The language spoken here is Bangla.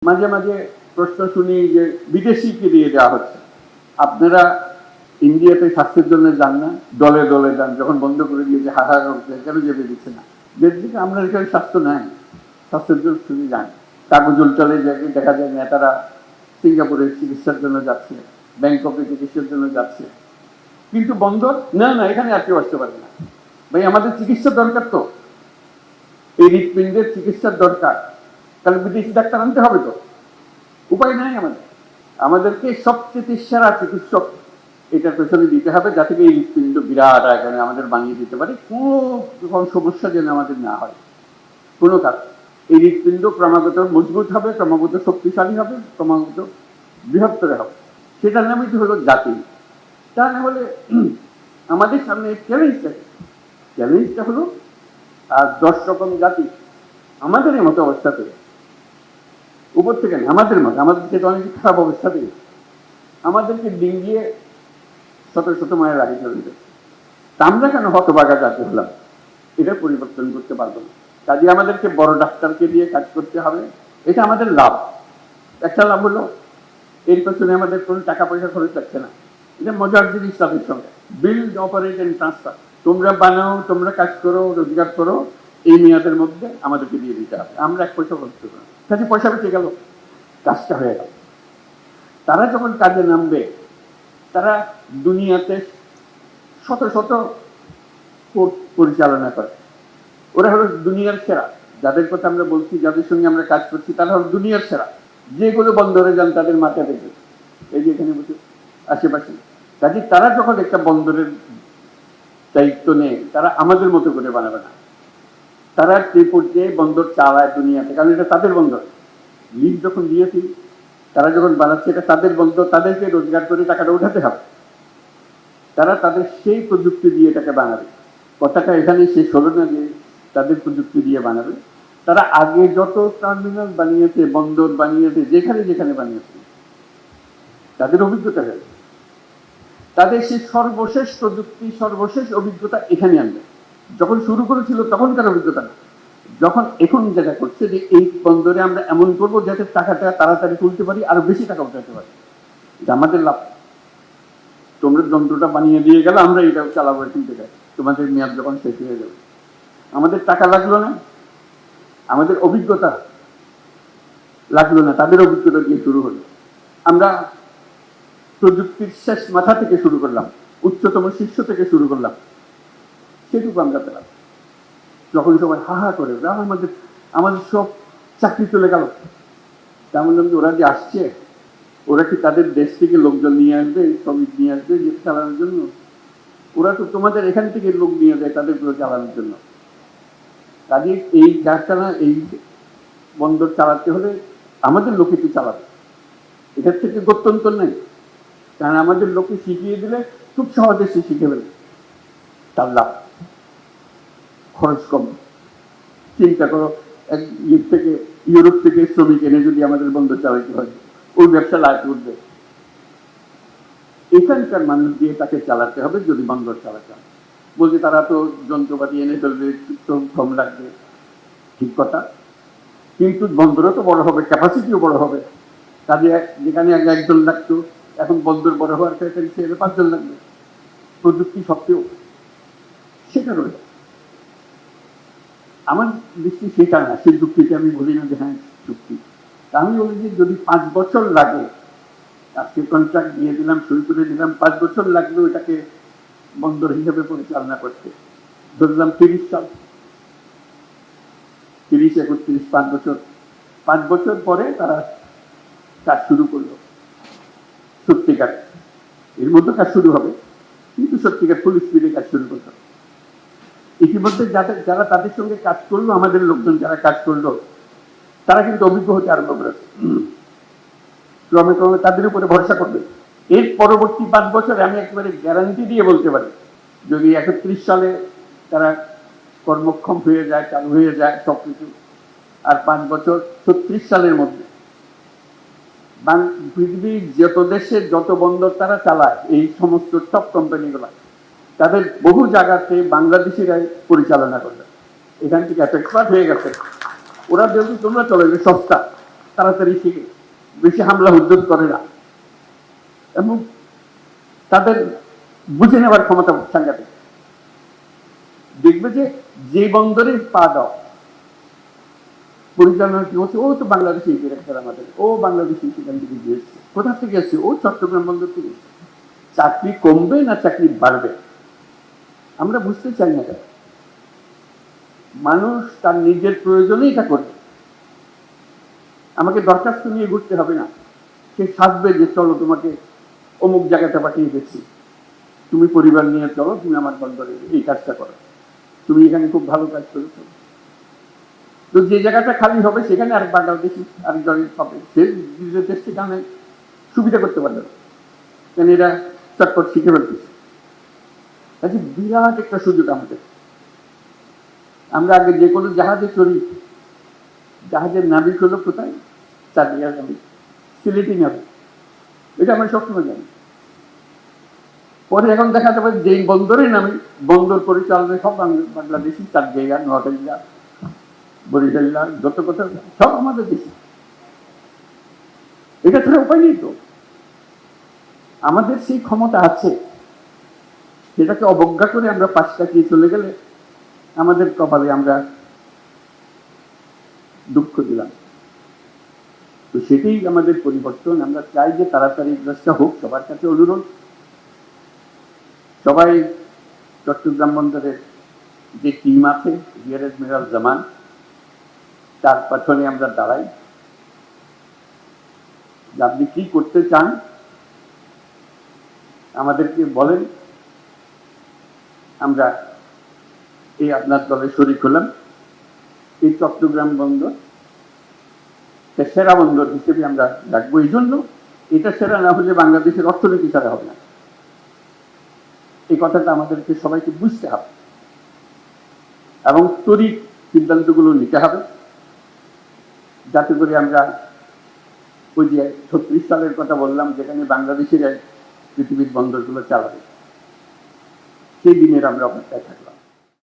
মাঝে মাঝে প্রশ্ন শুনি যে বিদেশিকে দিয়ে দেওয়া হচ্ছে, আপনারা ইন্ডিয়াতে স্বাস্থ্যের জন্য যান না, দলে দলে যান, যখন বন্ধ করে দিয়েছে হাহাকার করছে, কেন যেতে দিচ্ছে না? দেশ থেকে আমরা এখানে স্বাস্থ্য নাই, স্বাস্থ্যের জন্য শুধু যান। কাগজল চলে দেখা যায় নেতারা সিঙ্গাপুরের চিকিৎসার জন্য যাচ্ছে, ব্যাংককে চিকিৎসার জন্য যাচ্ছে, কিন্তু বন্দর না না, এখানে আর কেউ আসতে পারে না। ভাই আমাদের চিকিৎসা দরকার, তো এই হৃৎপিণ্ডের চিকিৎসার দরকার, তাহলে বিদেশি ডাক্তার আনতে হবে, তো উপায় নাই আমাদের। আমাদেরকে সবচেয়ে সেরা চিকিৎসক এটার পেছনে দিতে হবে, যাতে এই হৃৎপিণ্ড বিরাট আকারে আমাদের বানিয়ে দিতে পারে, কোনো সমস্যা যেন আমাদের না হয় কোনো কাজ। এই হৃৎপিণ্ড ক্রমাগত মজবুত হবে, ক্রমাগত শক্তিশালী হবে, ক্রমাগত বৃহত্তর হবে। সেটার নামই তো হলো জাতি। তা না হলে আমাদের সামনে চ্যালেঞ্জটা হলো আর 10 রকম জাতি আমাদের মতো অবস্থাতে, উপর থেকে না, আমাদের থেকে অনেক খারাপ অবস্থাতে আমাদেরকে ডিঙ্গিয়ে শত শত মায়ের আগে চলে যাবে। আমরা কেন হতভাগা জাতি হলাম? এটা পরিবর্তন করতে পারবো না। কাজে আমাদেরকে বড় ডাক্তারকে দিয়ে কাজ করতে হবে, এটা আমাদের লাভ। একটা লাভ হলো এর পেছনে আমাদের কোনো টাকা পয়সা খরচ লাগছে না। এটা মজার জিনিস তাদের সঙ্গে, বিল্ড, অপারেট এন্ড ট্রান্সফার। তোমরা বানাও, তোমরা কাজ করো, রোজগার করো, এই মেয়াদের মধ্যে আমাদেরকে দিয়ে দিতে হবে, আমরা 1 পয়সা খরচ করবো না। কাজে পয়সা বেঁচে গেল, কাজটা হয়ে গেল। তারা যখন কাজে নামবে, তারা দুনিয়াতে শত শত কোর্ট পরিচালনা করে, ওরা হলো দুনিয়ার সেরা। যাদের কথা আমরা বলছি, যাদের সঙ্গে আমরা কাজ করছি, তারা হলো দুনিয়ার সেরা। যেগুলো বন্দরে যান তাদের মাথা দেখবে, এই যে এখানে বসে আশেপাশে। কাজে তারা যখন একটা বন্দরের দায়িত্ব নেয়, তারা আমাদের মতো করে বানাবে না। তারা যে পর্যায়ে বন্দর চালায় দুনিয়াতে, কারণ এটা তাদের বন্দর। লিজ যখন দিয়েছি, তারা যখন বানাচ্ছে, এটা তাদের বন্দর, তাদেরকে রোজগার করে টাকাটা উঠাতে হবে। তারা তাদের সেই প্রযুক্তি দিয়ে এটাকে বানাবে। কথাটা এখানে শেষ হলো না যে তাদের প্রযুক্তি দিয়ে বানাবে। তারা আগে যত টার্মিনাল বানিয়েছে, বন্দর বানিয়েছে, যেখানে যেখানে বানিয়েছে, তাদের অভিজ্ঞতা আছে, তাদের সেই সর্বশেষ প্রযুক্তি, সর্বশেষ অভিজ্ঞতা এখানে আনবে। যখন শুরু করেছিল তখনকার অভিজ্ঞতা না, যখন এখন যেটা করছে যে এই বন্দরে আমরা এমন করবো যাতে টাকাটা তাড়াতাড়ি তুলতে পারি, আরো বেশি টাকা উঠাতে পারি, এটা আমাদের লাভ। তোমরা যন্ত্রটা বানিয়ে দিয়ে গেলে, আমরা এটা চালাবো এখান থেকে, তোমাদের মেয়াদ যখন শেষ হয়ে যাবে। আমাদের টাকা লাগলো না, আমাদের অভিজ্ঞতা লাগলো না, তাদের অভিজ্ঞতা দিয়ে শুরু হলো। আমরা প্রযুক্তির শেষ মাথা থেকে শুরু করলাম, উচ্চতম শীর্ষ থেকে শুরু করলাম, সেটুকু আমরা পেলাম। যখন সবাই হাহা করে আমাদের আমাদের সব চাকরি চলে গেল, তেমন ওরা যে আসছে, ওরা কি তাদের দেশ থেকে লোকজন নিয়ে আসবে, শ্রমিক নিয়ে আসবে যে চালানোর জন্য? ওরা তো তোমাদের এখান থেকে লোক নিয়ে যায় তাদের গুলো চালানোর জন্য। কাজে এই কারখানা, এই বন্দর চালাতে হলে আমাদের লোকে তো চালাবে, এটার থেকে গত্যন্তর নেই। কারণ আমাদের লোকে শিখিয়ে দিলে খুব সহজে সে শিখে ফেলে, তার লাভ, খরচ কম। চিন্তা করো, এক থেকে ইউরোপ থেকে শ্রমিক এনে যদি আমাদের বন্দর চালাইতে হয়, ওই ব্যবসা লাভ করবে। এখানকার মানুষ দিয়ে তাকে চালাতে হবে যদি বন্দর চালাতে হয়। বলছে তারা তো যন্ত্রপাতি এনে ফেলবে, কম লাগবে, ঠিক কথা, কিন্তু বন্দরও তো বড় হবে, ক্যাপাসিটিও বড় হবে। কাজে যেখানে আগে 1 জন লাগতো, এখন বন্দর বড় হওয়ার ক্ষেত্রে 5 জন লাগবে। প্রযুক্তি সত্ত্বেও সেটা রয়েছে। আমার দৃষ্টি সেটা না, সেই যুক্তিতে আমি বলি না যে হ্যাঁ চুক্তি। আমি বলি যে যদি 5 বছর লাগে, আজকে কন্ট্রাক্ট দিয়ে দিলাম, শুরু করে দিলাম, 5 বছর লাগলো এটাকে বন্দর হিসেবে পরিচালনা করতে। ধরলাম 30 সাল, 30, 31, 5 বছর। 5 বছর পরে তারা কাজ শুরু করলো সত্যিকার। এর মধ্যে কাজ শুরু হবে, কিন্তু সত্যিকার ফুল স্পিডে কাজ শুরু করলো। ইতিমধ্যে যারা তাদের সঙ্গে কাজ করলো, আমাদের লোকজন যারা কাজ করলো, তারা কিন্তু অভিজ্ঞ হতে আরম্ভ করেছে। ক্রমে ক্রমে তাদের উপরে ভরসা করবে। এর পরবর্তী 5 বছর আমি একেবারে গ্যারান্টি দিয়ে বলতে পারি, যদি 31 সালে তারা কর্মক্ষম হয়ে যায়, চালু হয়ে যায় সবকিছু, আর 5 বছর 36 সালের মধ্যে পৃথিবীর যত দেশে যত বন্দর তারা চালায়, এই সমস্ত টপ কোম্পানিগুলো, তাদের বহু জায়গাতে বাংলাদেশিরাই পরিচালনা করবে। এখান থেকে এত এক্সপার্ট হয়ে গেছে, ওরা যেহেতু তোমরা চলে যাবে সস্তা, তাড়াতাড়ি শিখে, বেশি হামলা হুদ্দত করে না, এবং তাদের বুঝে নেওয়ার ক্ষমতা সাংঘাতিক। দেখবে যে বন্দরে পা দাও পরিচালনা কি হচ্ছে, ও তো বাংলাদেশি ডিরেক্টর, আমাদের ও বাংলাদেশি সেখান থেকে গিয়েছে। কোথা থেকে এসছে? ও চট্টগ্রাম বন্দর থেকে এসছে। চাকরি কমবে না চাকরি বাড়বে আমরা বুঝতে চাই না। মানুষ তার নিজের প্রয়োজনে এটা করবে। আমাকে দরখাস্ত নিয়ে ঘুরতে হবে না, সে সাজবে যে চলো তোমাকে অমুক জায়গাটা পাঠিয়ে দিচ্ছি, তুমি পরিবার নিয়ে চলো, তুমি আমার বন্দরে এই কাজটা করো, তুমি এখানে খুব ভালো কাজ করেছো। তো যে জায়গাটা খালি হবে সেখানে আরেক বাংলাদেশি আরেকজনের হবে, সে সেখানে সুবিধা করতে পারবে, কেন এরা চটপট শিখে ফেলতেছে। কাজে বিরাট একটা সুযোগ আমাদের। আমরা আগে যে কোনো জাহাজে চড়ি, জাহাজের নাবিক হলো কোথায়? চাঁদিয়ার নাবিক, সিলেটি নাবিক, এটা আমরা সবসময় জানি। পরে এখন দেখা যাবে যেই বন্দরে নামি, বন্দর পরিচালনায় সব বাংলাদেশি, চার জায়গা, নোয়াখালীরা, বরিশাল্লা, যত কথা সব আমাদের দেশে। এটা ছাড়া উপায় নেই তো। আমাদের সেই ক্ষমতা আছে, সেটাকে অবজ্ঞা করে আমরা পাশ কাটিয়ে চলে গেলে আমাদের কপালে আমরা দুঃখ দিলাম। তো সেটাই আমাদের পরিবর্তন। আমরা চাই যে তাড়াতাড়ি কাজটা হোক। সবার কাছে অনুরোধ, সবাই চট্টগ্রাম বন্দরের যে টিম আছে, রিয়ার এডমিরাল জামান, তার পেছনে আমরা দাঁড়াই। আপনি কি করতে চান আমাদেরকে বলেন, আমরা এই আপনার দলে শরিক হলাম। এই চট্টগ্রাম বন্দর সেরা বন্দর হিসেবে আমরা রাখবো। এই জন্য এটা সেরা না হলে বাংলাদেশের অর্থনীতি সেরা হবে না, এই কথাটা আমাদেরকে সবাইকে বুঝতে হবে এবং তড়িৎ সিদ্ধান্তগুলো নিতে হবে, যাতে করে আমরা ওই যে 36 সালের কথা বললাম, যেখানে বাংলাদেশের পৃথিবীর বন্দরগুলো চালাবে, সেই দিনের আমরা অপেক্ষায় থাকলাম।